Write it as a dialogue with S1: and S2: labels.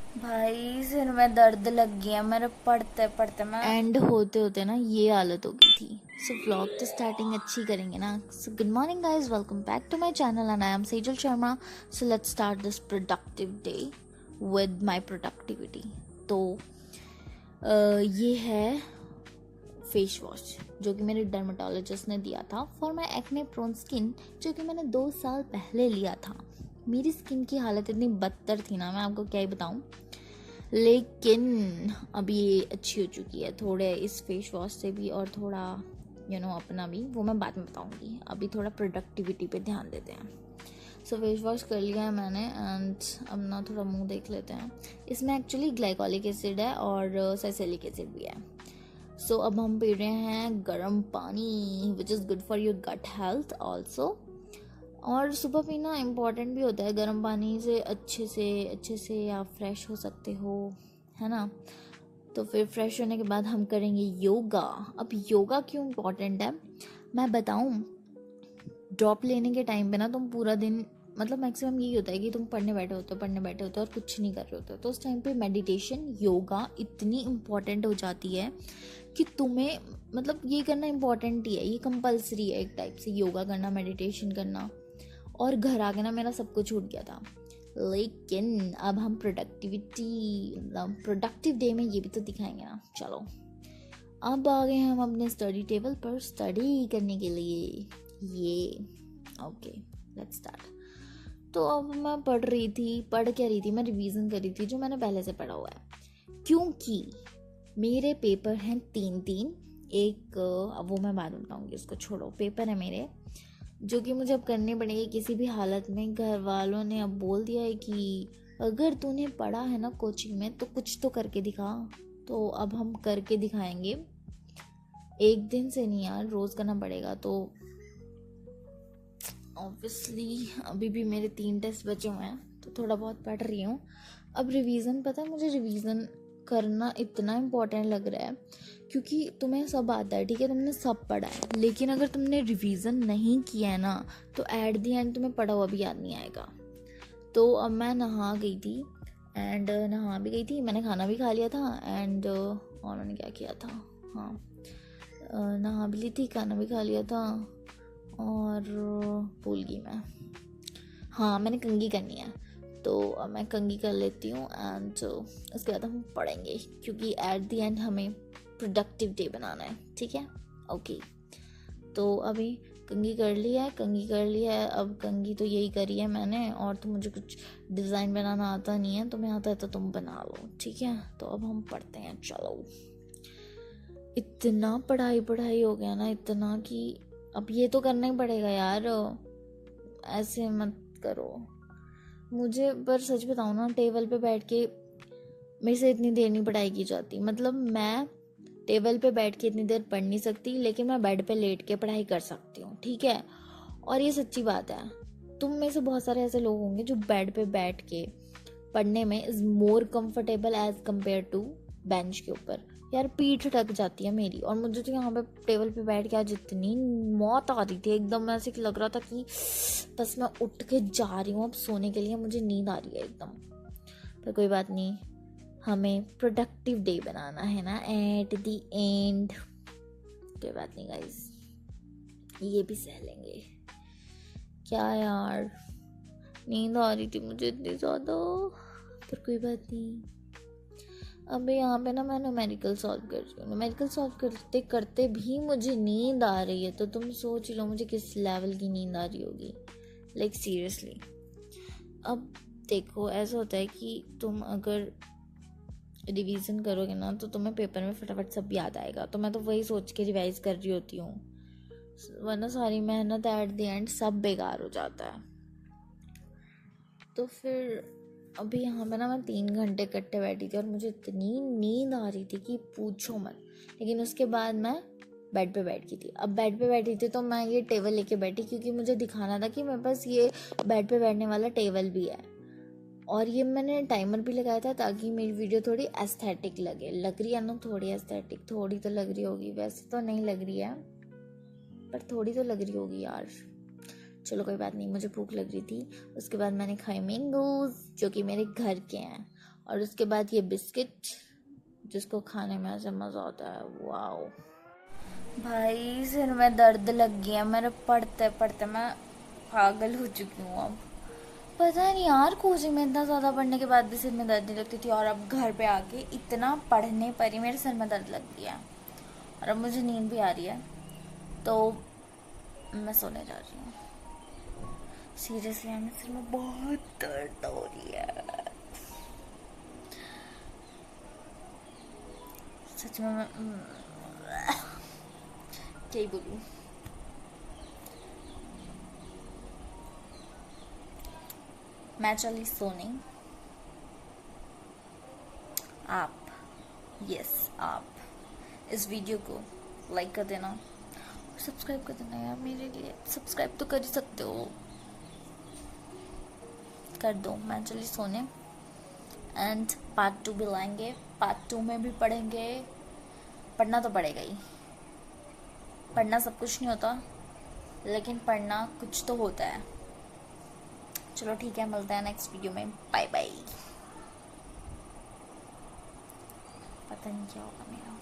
S1: भाई सिर में दर्द लग गया मेरे पढ़ते पढ़ते। मैं
S2: एंड होते होते ना ये हालत हो गई थी। सो व्लॉग तो स्टार्टिंग अच्छी करेंगे ना। So good morning guys, welcome back to my channel and I am Sejal Sharma. So let's start this productive day with my productivity. तो ये है फेस वॉश जो कि मेरे डर्मेटोलॉजिस्ट ने दिया था for my acne prone skin, जो कि मैंने 2 साल पहले लिया था। मेरी स्किन की हालत इतनी बदतर थी ना, मैं आपको क्या ही बताऊं। लेकिन अभी ये अच्छी हो चुकी है थोड़े इस फेस वॉश से भी, और थोड़ा अपना भी, वो मैं बाद में बताऊंगी। अभी थोड़ा प्रोडक्टिविटी पे ध्यान देते हैं। सो फेस वॉश कर लिया है मैंने एंड अब ना थोड़ा मुंह देख लेते हैं। इसमें एक्चुअली ग्लाइकोलिक एसिड है और सैलिसिलिक एसिड भी है। सो अब हम पी रहे हैं गर्म पानी which is good for your gut health also. और सुबह पीना इम्पॉर्टेंट भी होता है। गर्म पानी से अच्छे से आप फ्रेश हो सकते हो, है ना। तो फिर फ्रेश होने के बाद हम करेंगे योगा। अब योगा क्यों इम्पॉर्टेंट है मैं बताऊं। ड्रॉप लेने के टाइम पे ना तुम पूरा दिन, मतलब मैक्सिमम यही होता है कि तुम पढ़ने बैठे होते हो और कुछ नहीं कर रहे होते हो। तो उस टाइम पे मेडिटेशन योगा इतनी इम्पॉर्टेंट हो जाती है कि तुम्हें, मतलब ये करना इम्पॉर्टेंट ही है, ये कंपलसरी है एक टाइप से योगा करना, मेडिटेशन करना। और घर आके ना मेरा सब कुछ छूट गया था। लेकिन अब हम प्रोडक्टिव डे में ये भी तो दिखाएंगे ना। चलो अब आ गए हम अपने स्टडी टेबल पर स्टडी करने के लिए। ये ओके, लेट्स स्टार्ट। तो अब मैं पढ़ क्या रही थी, मैं रिवीजन कर रही थी जो मैंने पहले से पढ़ा हुआ है, क्योंकि मेरे पेपर हैं 3 3। एक अब वो मैं बाद में बताऊंगी, उसको छोड़ो। पेपर है मेरे जो कि मुझे अब करने पड़ेंगे किसी भी हालत में। घर वालों ने अब बोल दिया है कि अगर तूने पढ़ा है ना कोचिंग में तो कुछ तो करके दिखा। तो अब हम करके दिखाएंगे। एक दिन से नहीं यार, रोज करना पड़ेगा। तो ऑब्वियसली अभी भी मेरे 3 टेस्ट बचे हुए हैं तो थोड़ा बहुत पढ़ रही हूँ। अब रिवीजन, पता है मुझे रिवीजन करना इतना इम्पोर्टेंट लग रहा है क्योंकि तुम्हें सब आता है, ठीक है, तुमने सब पढ़ा है, लेकिन अगर तुमने रिवीजन नहीं किया है ना तो एट दी एंड तुम्हें पढ़ा हुआ भी याद नहीं आएगा। तो अब मैं नहा गई थी एंड नहा भी गई थी, मैंने खाना भी खा लिया था एंड और मैंने क्या किया था, हाँ, नहा भी ली थी, खाना भी खा लिया था और भूल गई मैं। हाँ, मैंने कंघी करनी है तो अब मैं कंघी कर लेती हूँ एंड उसके बाद हम पढ़ेंगे क्योंकि एट द एंड हमें प्रोडक्टिव डे बनाना है, ठीक है। ओके, तो अभी कंघी कर लिया है। अब कंघी तो यही करी है मैंने, और तो मुझे कुछ डिज़ाइन बनाना आता नहीं है, तुम्हें आता है तो तुम बना लो, ठीक है। तो अब हम पढ़ते हैं, चलो। इतना पढ़ाई पढ़ाई हो गया ना, इतना कि अब ये तो करना ही पड़ेगा यार, ऐसे मत करो मुझे। पर सच बताऊँ ना, टेबल पे बैठ के मेरे से इतनी देर नहीं पढ़ाई की जाती। मतलब मैं टेबल पे बैठ के इतनी देर पढ़ नहीं सकती, लेकिन मैं बेड पे लेट के पढ़ाई कर सकती हूँ, ठीक है। और ये सच्ची बात है। तुम में से बहुत सारे ऐसे लोग होंगे जो बेड पे बैठ के पढ़ने में is more comfortable as compare to bench के ऊपर। यार पीठ थक जाती है मेरी, और मुझे तो यहाँ पे टेबल पे बैठ के आज इतनी मौत आ रही थी, एकदम ऐसे लग रहा था कि बस मैं उठ के जा रही हूँ अब सोने के लिए, मुझे नींद आ रही है एकदम। पर कोई बात नहीं, हमें प्रोडक्टिव डे बनाना है ना एट द एंड। कोई बात नहीं गाइस, ये भी सह लेंगे। क्या यार, नींद आ रही थी मुझे इतनी ज़्यादा, पर कोई बात नहीं। अब यहाँ पे ना मैं न्यूमेरिकल सॉल्व कर रही हूँ। न्यूमेरिकल सॉल्व करते करते भी मुझे नींद आ रही है, तो तुम सोच लो मुझे किस लेवल की नींद आ रही होगी, लाइक सीरियसली। अब देखो, ऐसा होता है कि तुम अगर रिवीजन करोगे ना तो तुम्हें पेपर में फटाफट सब याद आएगा। तो मैं तो वही सोच के रिवाइज कर रही होती हूँ, वरना सारी मेहनत एट द एंड सब बेकार हो जाता है। तो फिर अभी यहाँ पे ना मैं 3 घंटे इकट्ठे बैठी थी और मुझे इतनी नींद आ रही थी कि पूछो मत। लेकिन उसके बाद मैं बेड पे बैठ गई थी। अब बेड पे बैठी थी तो मैं ये टेबल लेके बैठी क्योंकि मुझे दिखाना था कि मेरे पास ये बेड पे बैठने वाला टेबल भी है। और ये मैंने टाइमर भी लगाया था ताकि मेरी वीडियो थोड़ी एस्थेटिक लगे। लग रही है ना थोड़ी एस्थेटिक, थोड़ी तो लग रही होगी, वैसे तो नहीं लग रही है पर थोड़ी तो लग रही होगी यार। चलो कोई बात नहीं, मुझे भूख लग रही थी। उसके बाद मैंने खाए मैंगोज जो कि मेरे घर के हैं, और उसके बाद ये बिस्किट जिसको खाने में ऐसे मज़ा आता है। वाओ
S1: भाई सिर में दर्द लग गया मेरे पढ़ते पढ़ते, मैं पागल हो चुकी हूँ अब। पता नहीं यार, कोचिंग में इतना ज़्यादा पढ़ने के बाद भी सिर में दर्द नहीं लगती थी, और अब घर पे आके इतना पढ़ने पर ही मेरे सिर में दर्द लग गया, और अब मुझे नींद भी आ रही है, तो मैं सोने जा रही हूँ। सीरियसली मेरे सिर में बहुत दर्द हो रही है सच में। मैं क्या ही बोलूँ। मैं चली सोने। आप, यस आप इस वीडियो को लाइक कर देना और सब्सक्राइब कर देना यार, मेरे लिए सब्सक्राइब तो कर ही सकते हो, कर दो। मैं चली सोने, एंड पार्ट 2 भी लाएंगे, पार्ट 2 में भी पढ़ेंगे। पढ़ना तो पड़ेगा ही, पढ़ना सब कुछ नहीं होता, लेकिन पढ़ना कुछ तो होता है। चलो ठीक है, मिलते हैं नेक्स्ट वीडियो में। Bye bye. पता नहीं क्या होगा मेरा।